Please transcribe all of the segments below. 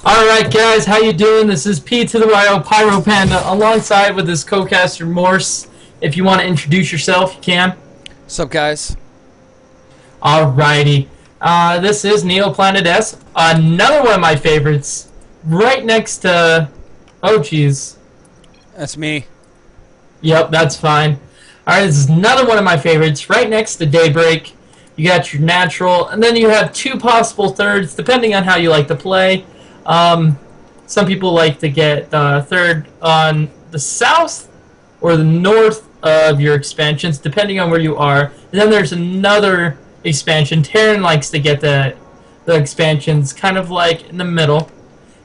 Alright guys, how you doing? This is P to the YO Pyro Panda alongside with this co-caster Morse. If you want to introduce yourself, you can. What's up, guys? Alrighty. This is Neoplanet S, another one of my favorites. Right next to... Oh jeez. That's me. Yep, that's fine. Alright, this is another one of my favorites. Right next to Daybreak. You got your natural, and then you have two possible thirds, depending on how you like to play. Some people like to get third on the south or the north of your expansions, depending on where you are. And then there's another expansion. Terran likes to get the expansions kind of like in the middle.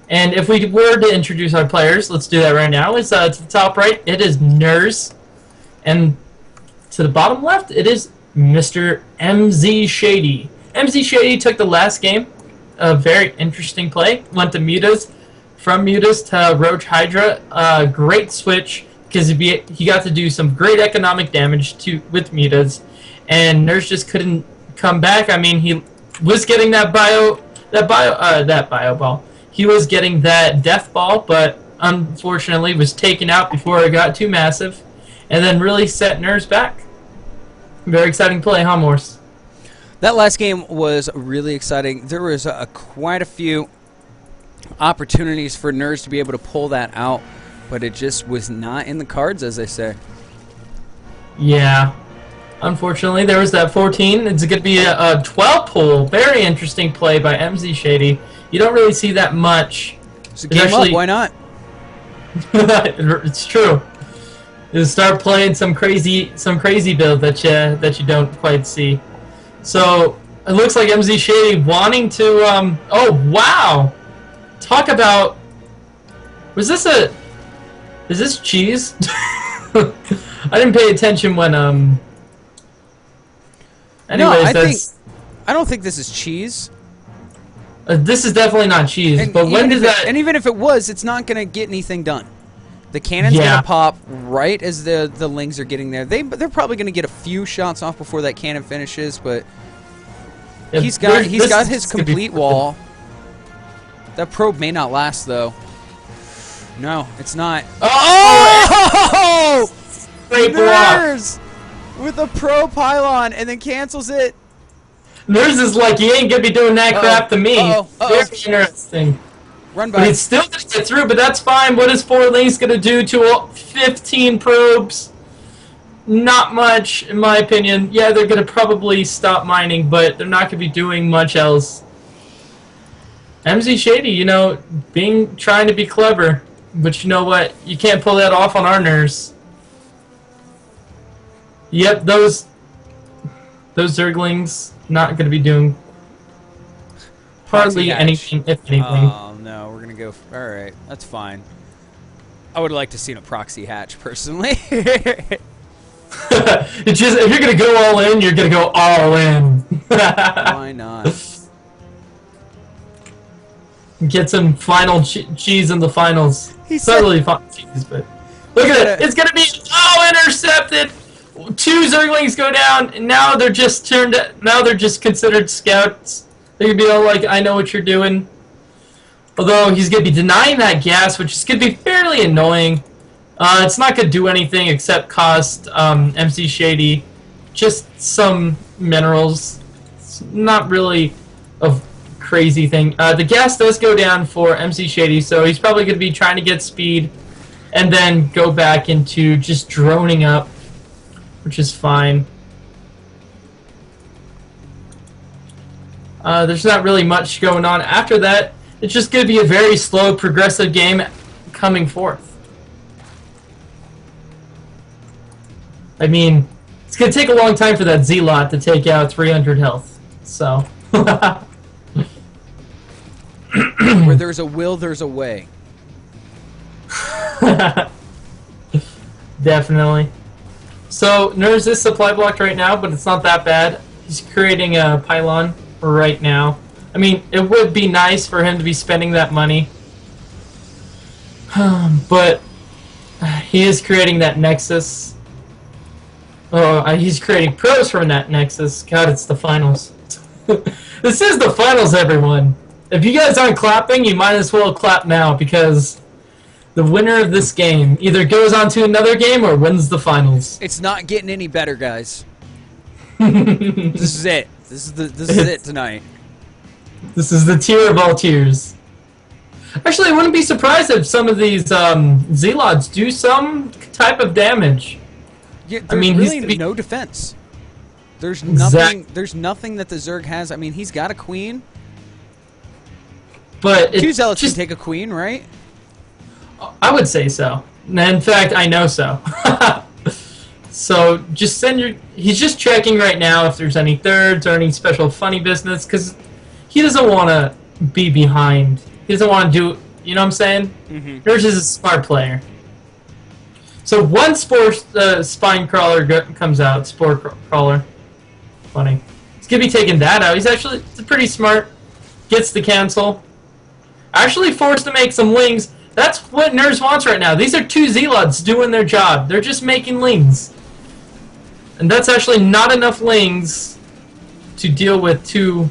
And if we were to introduce our players, let's do that right now. It's to the top right, it is Nerrz. And to the bottom left, it is Mr. Emzeeshaddy. Emzeeshaddy took the last game. A very interesting play. Went to Mutas. From Mutas to Roach Hydra. Great switch because he got to do some great economic damage with Mutas. And Nerrz just couldn't come back. I mean, he was getting that bio ball. He was getting that death ball, but unfortunately was taken out before it got too massive. And then really set Nerrz back. Very exciting play, huh, Morse? That last game was really exciting. There was quite a few opportunities for Nerrz to be able to pull that out, but it just was not in the cards, as they say. Yeah. Unfortunately, there was that 14. It's going to be a 12 pull. Very interesting play by Emzeeshaddy. You don't really see that much. So game up, why not? It's true. You start playing some crazy build that you don't quite see. So it looks like Emzeeshaddy wanting to oh wow. Talk about is this cheese? I didn't pay attention when anyways, I don't think this is cheese. This is definitely not cheese, but when does that... And even if it was, it's not going to get anything done. The cannon's going to pop right as the lings are getting there. They're probably going to get a few shots off before that cannon finishes, but he's got his complete wall. That probe may not last, though. No, it's not. Oh! Great Nerrz! With a pro pylon and then cancels it. Nerrz is like, you ain't gonna be doing that crap to me. Very interesting. Run by. But it's still gonna get through, but that's fine. What is 4 links gonna do to 15 probes? Not much, in my opinion. Yeah, they're gonna probably stop mining, but they're not gonna be doing much else. Emzeeshaddy, you know, trying to be clever, but you know what? You can't pull that off on our Nerrz. Yep, those Zerglings not going to be doing hardly anything, if anything. Oh no, we're gonna go. All right, that's fine. I would like to see a proxy hatch personally. It's just if you're gonna go all in, you're gonna go all in. Why not? Get some final cheese in the finals. It's not really fun cheese, but look at it. It's gonna be intercepted. 2 Zerglings go down, and now they're just considered scouts. They're gonna be all like, I know what you're doing. Although he's gonna be denying that gas, which is gonna be fairly annoying. It's not gonna do anything except cost Emzeeshaddy just some minerals. It's not really a crazy thing. The gas does go down for Emzeeshaddy, so he's probably gonna be trying to get speed and then go back into just droning up, which is fine. There's not really much going on after that. It's just going to be a very slow, progressive game coming forth. I mean, it's going to take a long time for that Zealot to take out 300 health. So. Where there's a will, there's a way. Definitely. So, Nerrz is supply blocked right now, but it's not that bad. He's creating a pylon right now. I mean, it would be nice for him to be spending that money. But he is creating that Nexus. Oh, he's creating pros from that Nexus. God, it's the finals. This is the finals, everyone. If you guys aren't clapping, you might as well clap now because the winner of this game either goes on to another game or wins the finals. It's not getting any better, guys. This is it. This is it tonight. This is the tier of all tiers. Actually, I wouldn't be surprised if some of these Zealots do some type of damage. Yeah, there's really no defense. There's nothing. There's nothing that the Zerg has. I mean, he's got a queen. But two Zealots can take a queen, right? I would say so. In fact, I know so. So just send your... He's just checking right now if there's any thirds or any special funny business, because he doesn't want to be behind. He doesn't want to do... You know what I'm saying? Nerrz is a smart player. So one spine crawler comes out. Spore crawler. Funny. He's going to be taking that out. He's actually pretty smart. Gets the cancel. Actually forced to make some lings. That's what Nerrz wants right now. These are two Zealots doing their job. They're just making lings. And that's actually not enough lings to deal with two...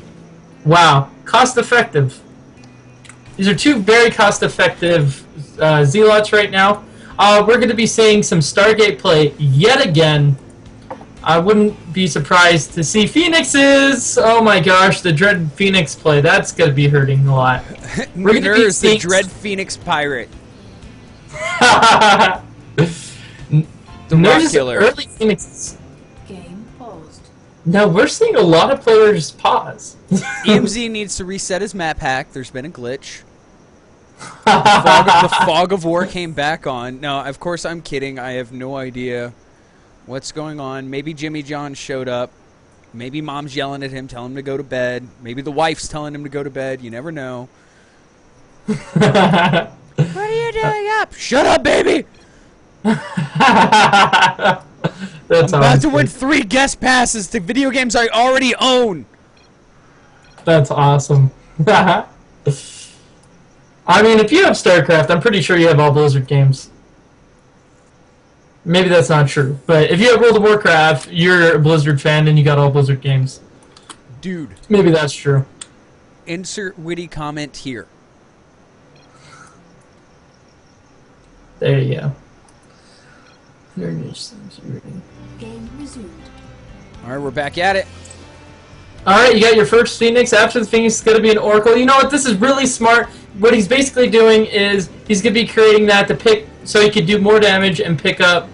Wow. Cost-effective. These are two very cost-effective Zealots right now. We're going to be seeing some Stargate play yet again. I wouldn't be surprised to see Phoenixes. Oh my gosh, the Dread Phoenix play. That's going to be hurting a lot. We're going to be the Dread Phoenix Pirate. The Nerrz killer. Early Phoenixes. Game paused. Now we're seeing a lot of players pause. EMZ needs to reset his map hack. There's been a glitch. The fog of war came back on. No, of course I'm kidding. I have no idea what's going on. Maybe Jimmy John showed up. Maybe mom's yelling at him, telling him to go to bed. Maybe the wife's telling him to go to bed. You never know. What are you doing up? Shut up, baby! That's I'm about to win 3 guest passes to video games I already own. That's awesome. I mean, if you have StarCraft, I'm pretty sure you have all Blizzard games. Maybe that's not true, but if you have World of Warcraft, you're a Blizzard fan and you got all Blizzard games. Dude. Maybe that's true. Insert witty comment here. There you go. Game resumed. Alright, we're back at it. Alright, you got your first Phoenix. After the Phoenix is going to be an Oracle. You know what? This is really smart. What he's basically doing is he's going to be creating that to pick so he could do more damage and pick up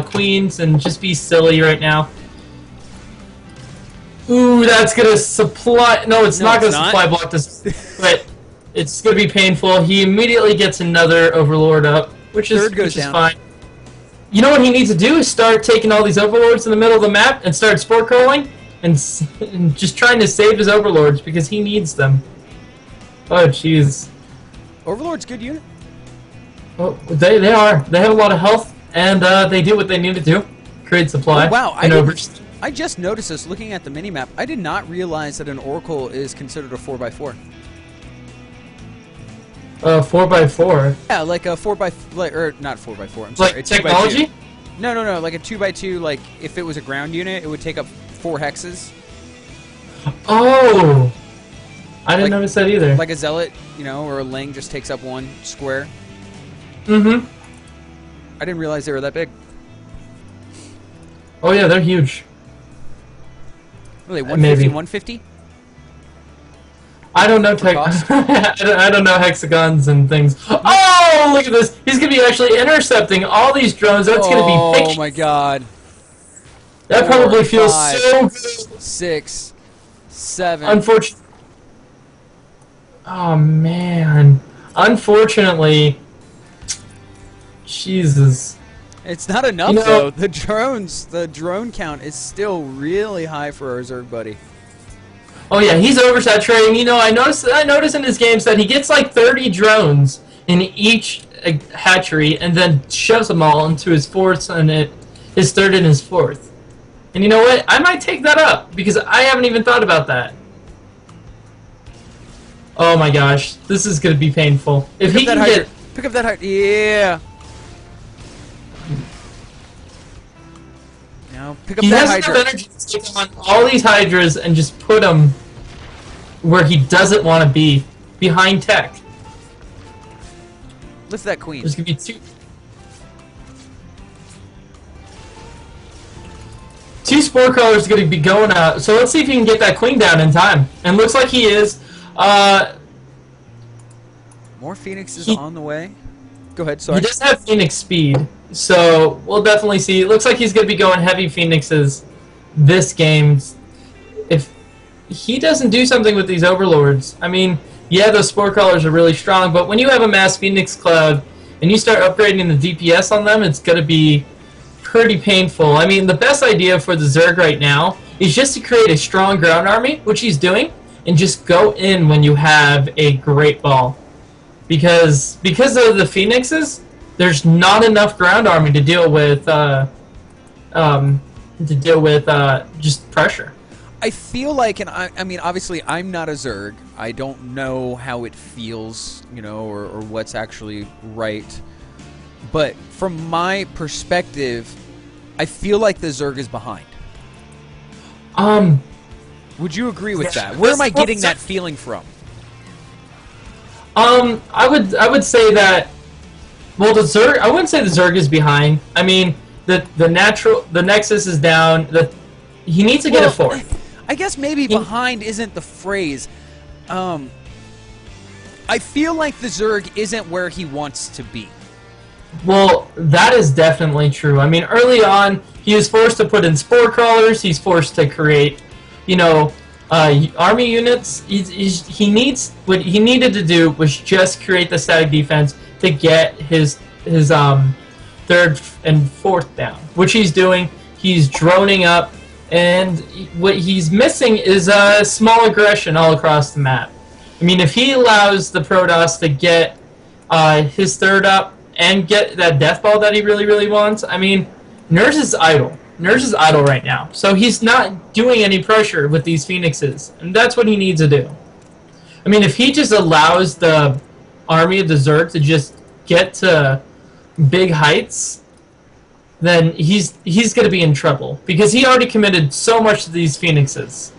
queens and just be silly right now. Ooh, that's going to supply... No, it's not going to supply block this, but it's going to be painful. He immediately gets another Overlord up, which is fine. You know what he needs to do is start taking all these Overlords in the middle of the map and start sport crawling and just trying to save his Overlords because he needs them. Oh, jeez. Overlord's good unit. Oh, they are. They have a lot of health, and they do what they need to do. Create supply. Oh, wow, I just noticed this looking at the minimap. I did not realize that an Oracle is considered a 4x4. 4x4? Yeah, like a 4x... or not 4x4, I'm sorry. Like technology? No, like a 2x2, like if it was a ground unit, it would take up 4 hexes. Oh! I didn't notice that either. Like a Zealot, you know, or a Ling just takes up 1 square. Mm-hmm. I didn't realize they were that big. Oh yeah, they're huge. Are they 150, 150? I don't know I don't know hexagons and things. Oh, look at this! He's gonna be actually intercepting all these drones. That's gonna be big. Oh my god! That probably feels so good. 6, 7. Unfortunately. Oh man. Unfortunately. Jesus. It's not enough though. The drone count is still really high for our Zerg buddy. Oh yeah, he's oversaturating. You know, I notice in his games that he gets like 30 drones in each hatchery, and then shoves them all into his fourth and his third and his fourth. And you know what? I might take that up because I haven't even thought about that. Oh my gosh, this is gonna be painful. If he can get pick up that Hydra, yeah. No, pick up that Hydra. He has enough energy to take on all these Hydras and just put them where he doesn't want to be. behind tech. Lift that queen. There's gonna be two spore crawlers going to be going out. So let's see if he can get that queen down in time. And looks like he is. More phoenixes on the way. Go ahead, sorry. He does have phoenix speed, so we'll definitely see. It looks like he's going to be going heavy phoenixes this game. If he doesn't do something with these overlords, I mean, yeah, those spore crawlers are really strong, but when you have a mass phoenix cloud and you start upgrading the DPS on them, it's going to be pretty painful. I mean, the best idea for the Zerg right now is just to create a strong ground army, which he's doing, and just go in when you have a great ball. Because of the phoenixes, there's not enough ground army to deal with just pressure. I feel like, and I mean, obviously, I'm not a Zerg. I don't know how it feels, you know, or what's actually right. But from my perspective, I feel like the Zerg is behind. Would you agree with that? Where am I getting that feeling from? I would say that. Well, the Zerg. I wouldn't say the Zerg is behind. I mean, the Nexus is down. He needs to get a fourth. I guess maybe behind isn't the phrase. I feel like the Zerg isn't where he wants to be. Well, that is definitely true. I mean, early on, he was forced to put in spore crawlers. He's forced to create, you know, army units. He needs what he needed to do was just create the static defense to get his third and fourth down, which he's doing. He's droning up, and what he's missing is a small aggression all across the map. I mean, if he allows the Protoss to get his third up and get that death ball that he really, really wants, I mean, Nerrz is idle. Nerrz is idle right now, so he's not doing any pressure with these phoenixes, and that's what he needs to do. I mean, if he just allows the army of the Zerg to just get to big heights, then he's going to be in trouble, because he already committed so much to these phoenixes.